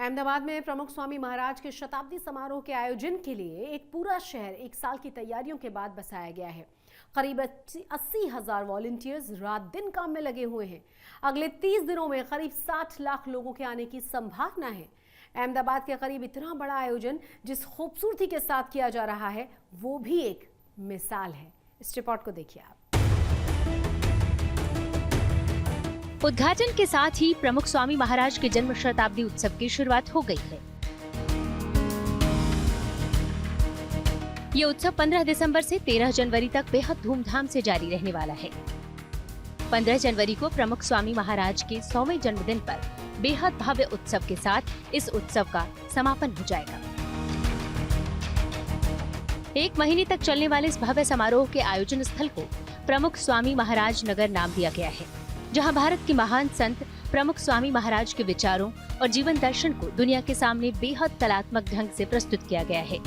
अहमदाबाद में प्रमुख स्वामी महाराज के शताब्दी समारोह के आयोजन के लिए एक पूरा शहर एक साल की तैयारियों के बाद बसाया गया है। करीब 80,000 वॉलंटियर्स रात दिन काम में लगे हुए हैं। अगले 30 दिनों में करीब 60 लाख लोगों के आने की संभावना है। अहमदाबाद के करीब इतना बड़ा आयोजन जिस खूबसूरती के साथ किया जा रहा है वो भी एक मिसाल है। इस रिपोर्ट को देखिए आप। उद्घाटन के साथ ही प्रमुख स्वामी महाराज के जन्म शताब्दी उत्सव की शुरुआत हो गई है। ये उत्सव 15 दिसंबर से 13 जनवरी तक बेहद धूमधाम से जारी रहने वाला है। 15 जनवरी को प्रमुख स्वामी महाराज के 100वें जन्मदिन पर बेहद भव्य उत्सव के साथ इस उत्सव का समापन हो जाएगा। एक महीने तक चलने वाले इस भव्य समारोह के आयोजन स्थल को प्रमुख स्वामी महाराज नगर नाम दिया गया है, जहां भारत के महान संत प्रमुख स्वामी महाराज के विचारों और जीवन दर्शन को दुनिया के सामने बेहद कलात्मक ढंग से प्रस्तुत किया गया है।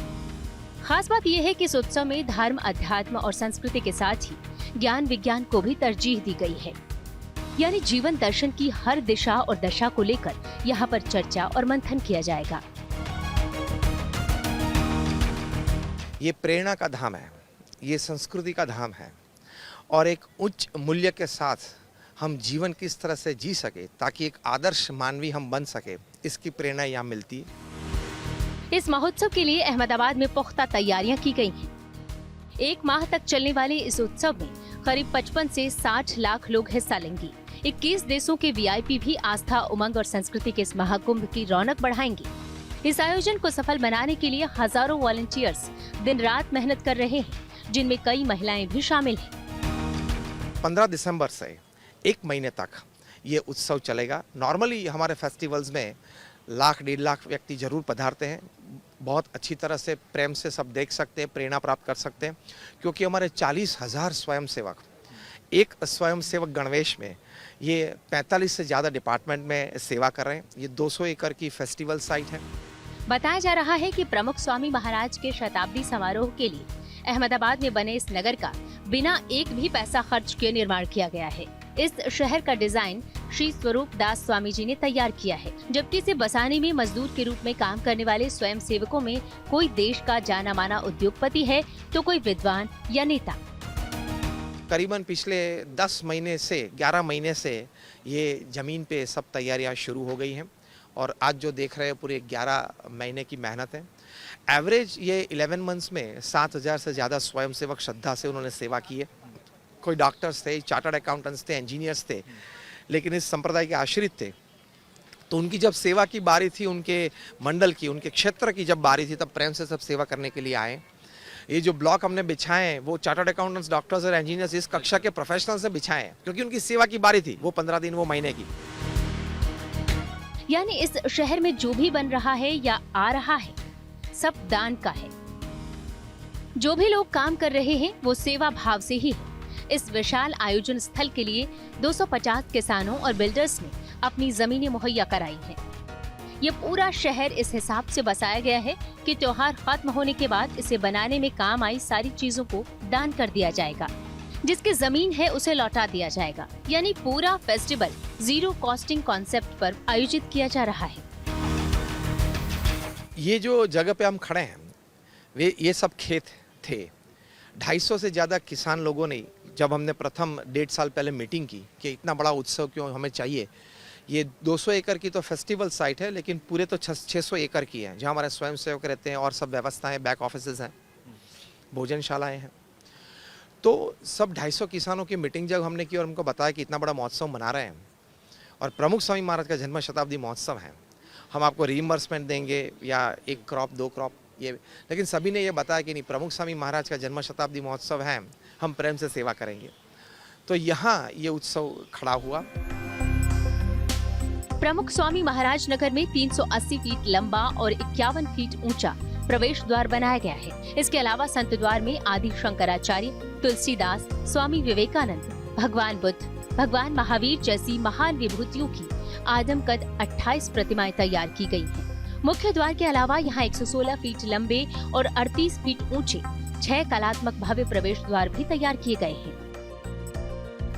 खास बात यह है कि इस उत्सव में धर्म, अध्यात्म और संस्कृति के साथ ही ज्ञान विज्ञान को भी तरजीह दी गई है। यानी जीवन दर्शन की हर दिशा और दशा को लेकर यहाँ पर चर्चा और मंथन किया जाएगा। ये प्रेरणा का धाम है, ये संस्कृति का धाम है और एक उच्च मूल्य के साथ हम जीवन किस तरह से जी सके ताकि एक आदर्श मानवी हम बन सके, इसकी प्रेरणा यहाँ मिलती है। इस महोत्सव के लिए अहमदाबाद में पुख्ता तैयारियां की गई हैं। एक माह तक चलने वाले इस उत्सव में करीब 55 से 60 लाख लोग हिस्सा लेंगे। 21 देशों के वीआईपी भी आस्था, उमंग और संस्कृति के इस महाकुंभ की रौनक बढ़ाएंगे। इस आयोजन को सफल बनाने के लिए हजारों वॉलंटियर्स दिन रात मेहनत कर रहे हैं, जिनमें कई महिलाएं भी शामिल हैं। 15 दिसंबर से एक महीने तक ये उत्सव चलेगा। नॉर्मली हमारे फेस्टिवल्स में 1-1.5 लाख व्यक्ति जरूर पधारते हैं। बहुत अच्छी तरह से प्रेम से सब देख सकते हैं, प्रेरणा प्राप्त कर सकते हैं, क्योंकि हमारे 40,000 स्वयंसेवक एक स्वयंसेवक गणवेश में ये 45 से ज़्यादा डिपार्टमेंट में सेवा कर रहे हैं। ये 200 एकड़ की फेस्टिवल साइट है। बताया जा रहा है कि प्रमुख स्वामी महाराज के शताब्दी समारोह के लिए अहमदाबाद में बने इस नगर का बिना एक भी पैसा खर्च किए निर्माण किया गया है। इस शहर का डिजाइन श्री स्वरूप दास स्वामी जी ने तैयार किया है, जबकि इसे बसाने में मजदूर के रूप में काम करने वाले स्वयं सेवकों में कोई देश का जाना माना उद्योगपति है तो कोई विद्वान या नेता। करीबन पिछले 10 महीने से 11 महीने से ये जमीन पे सब तैयारियां शुरू हो गई हैं और आज जो देख रहे हैं पूरे 11 महीने की मेहनत है। एवरेज ये 11 मंथ्स में 7,000 से ज़्यादा स्वयंसेवक श्रद्धा से उन्होंने सेवा की है। कोई डॉक्टर्स थे, चार्टर्ड अकाउंटेंट्स थे, इंजीनियर्स थे, लेकिन इस संप्रदाय के आश्रित थे। तो उनकी जब सेवा की बारी थी, उनके मंडल की, उनके क्षेत्र की जब बारी थी, तब प्रेम से सब सेवा करने के लिए आए। ये जो ब्लॉक हमने बिछाए हैं वो चार्टर्ड अकाउंटेंट्स, डॉक्टर्स और इंजीनियर्स इस कक्षा के प्रोफेशनल्स ने बिछाए हैं, क्योंकि उनकी सेवा की बारी थी, वो 15 दिन, वो महीने की। यानी इस शहर में जो भी बन रहा है या आ रहा है सब दान का है। जो भी लोग काम कर रहे हैं वो सेवा भाव से ही है। इस विशाल आयोजन स्थल के लिए 250 किसानों और बिल्डर्स ने अपनी जमीनें मुहैया कराई हैं। ये पूरा शहर इस हिसाब से बसाया गया है कि त्योहार खत्म होने के बाद इसे बनाने में काम आई सारी चीजों को दान कर दिया जाएगा। जिसकी जमीन है उसे लौटा दिया जाएगा। यानी पूरा फेस्टिवल जीरो कॉस्टिंग कॉन्सेप्ट पर आयोजित किया जा रहा है। ये जो जगह पे हम खड़े हैं ये सब खेत थे। 250 से ज़्यादा किसान लोगों ने, जब हमने प्रथम 1.5 साल पहले मीटिंग की कि इतना बड़ा उत्सव क्यों हमें चाहिए, ये 200 एकड़ की तो फेस्टिवल साइट है, लेकिन पूरे तो 600 एकड़ की है, जहाँ हमारे स्वयंसेवक रहते हैं और सब व्यवस्थाएं, बैक ऑफिसेज हैं, भोजनशालाएं हैं। तो सब 250 किसानों की मीटिंग जब हमने की और उनको बताया कि इतना बड़ा महोत्सव मना रहे हैं और प्रमुख स्वामी महाराज का जन्म शताब्दी महोत्सव है, हम आपको रीइंबर्समेंट देंगे या 1 क्रॉप 2 क्रॉप ये, लेकिन सभी ने ये बताया कि नहीं, प्रमुख स्वामी महाराज का जन्म शताब्दी महोत्सव है, हम प्रेम से सेवा करेंगे। तो यहाँ ये उत्सव खड़ा हुआ। प्रमुख स्वामी महाराज नगर में 380 फीट लंबा और 51 फीट ऊंचा प्रवेश द्वार बनाया गया है। इसके अलावा संत द्वार में आदि शंकराचार्य, तुलसीदास, स्वामी विवेकानंद, भगवान बुद्ध, भगवान महावीर जैसी महान विभूतियों की आदमकद 28 प्रतिमाएं तैयार की गई हैं। मुख्य द्वार के अलावा यहाँ 116 फीट लंबे और 38 फीट ऊंचे 6 कलात्मक भव्य प्रवेश द्वार भी तैयार किए गए हैं।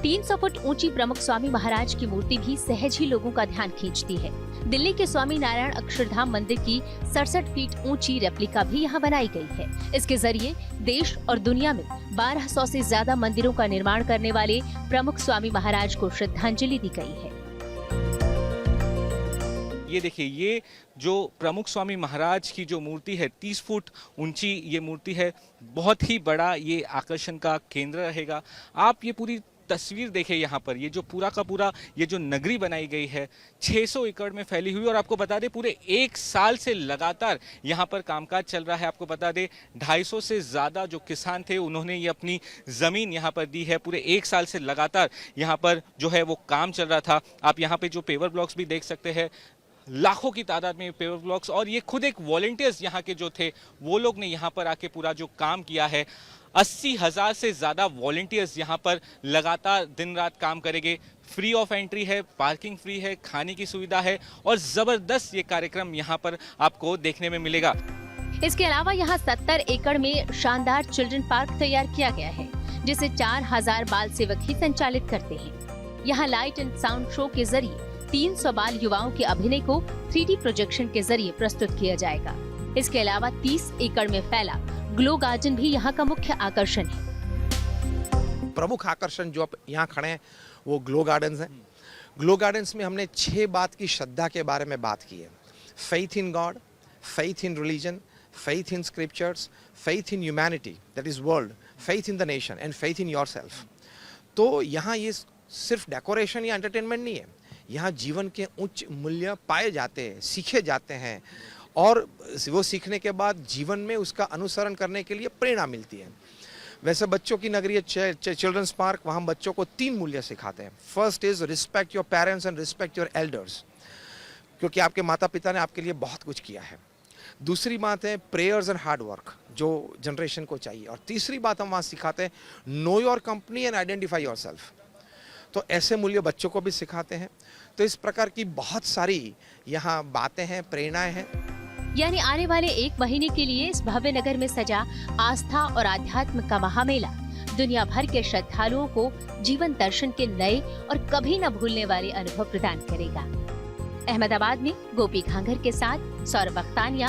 300 फुट ऊंची प्रमुख स्वामी महाराज की मूर्ति भी सहज ही लोगों का ध्यान खींचती है। दिल्ली के स्वामी नारायण अक्षरधाम मंदिर की 67 फीट ऊंची रेप्लिका भी यहाँ बनाई गई है। इसके जरिए देश और दुनिया में 1200 से ज्यादा मंदिरों का निर्माण करने वाले प्रमुख स्वामी महाराज को श्रद्धांजलि दी गई है। ये देखिए, ये जो प्रमुख स्वामी महाराज की जो मूर्ति है 30 फुट ऊंची ये मूर्ति है। बहुत ही बड़ा ये आकर्षण का केंद्र रहेगा। आप ये पूरी तस्वीर देखें यहाँ पर, ये जो पूरा का पूरा ये जो नगरी बनाई गई है 600 एकड़ में फैली हुई। और आपको बता दें पूरे 1 साल से लगातार यहाँ पर कामकाज चल रहा है। आपको बता दें 250 से ज़्यादा जो किसान थे उन्होंने ये अपनी ज़मीन यहाँ पर दी है। पूरे 1 साल से लगातार यहाँ पर जो है वो काम चल रहा था। आप यहाँ पे जो पेवर ब्लॉक्स भी देख सकते हैं, लाखों की तादाद में पेवर ब्लॉक्स। और ये खुद एक वॉलंटियर्स यहाँ के जो थे वो लोग ने यहाँ पर आके पूरा जो काम किया है। 80,000 से ज़्यादा वॉलंटियर्स यहाँ पर लगातार दिन रात काम करेंगे। फ्री ऑफ एंट्री है, पार्किंग फ्री है, खाने की सुविधा है और ज़बरदस्त ये कार्यक्रम यहाँ पर आपको देखने में मिलेगा। इसके अलावा यहाँ 70 एकड़ में शानदार चिल्ड्रन पार्क तैयार किया गया है, जिसे 4000 बाल सेवक ही संचालित करते हैं। यहाँ लाइट एंड साउंड शो के जरिए 300 बाल युवाओं के अभिनय को 3D प्रोजेक्शन के जरिए प्रस्तुत किया जाएगा। इसके अलावा 30 एकड़ में फैला ग्लो गार्डन भी यहाँ का मुख्य आकर्षण है। प्रमुख आकर्षण जो आप यहाँ खड़े हैं वो ग्लो गार्डन्स हैं। ग्लो गार्डन्स में हमने 6 बात की श्रद्धा के बारे में बात की है। Faith in God, faith in religion, faith in scriptures, faith in humanity that is world, faith in the nation and faith in yourself. तो यहाँ ये सिर्फ डेकोरेशन या एंटरटेनमेंट नहीं है, यहाँ जीवन के उच्च मूल्य पाए जाते हैं, सीखे जाते हैं और वो सीखने के बाद जीवन में उसका अनुसरण करने के लिए प्रेरणा मिलती है। वैसे बच्चों की नगरी चिल्ड्रंस पार्क, वहाँ हम बच्चों को 3 मूल्य सिखाते हैं। First is respect your parents and respect your elders, क्योंकि आपके माता पिता ने आपके लिए बहुत कुछ किया है। दूसरी बात है प्रेयर्स एंड हार्ड वर्क, जो जनरेशन को चाहिए। और तीसरी बात हम वहाँ सिखाते हैं know your company and identify yourself. तो ऐसे मूल्य बच्चों को भी सिखाते हैं। तो इस प्रकार की बहुत सारी यहाँ बातें हैं, प्रेरणाएं हैं। यानी आने वाले 1 महीने के लिए इस भव्य नगर में सजा आस्था और आध्यात्म का महामेला दुनिया भर के श्रद्धालुओं को जीवन दर्शन के नए और कभी न भूलने वाले अनुभव प्रदान करेगा। अहमदाबाद में गोपी घांगर के साथ सौरभ अख्तानिया,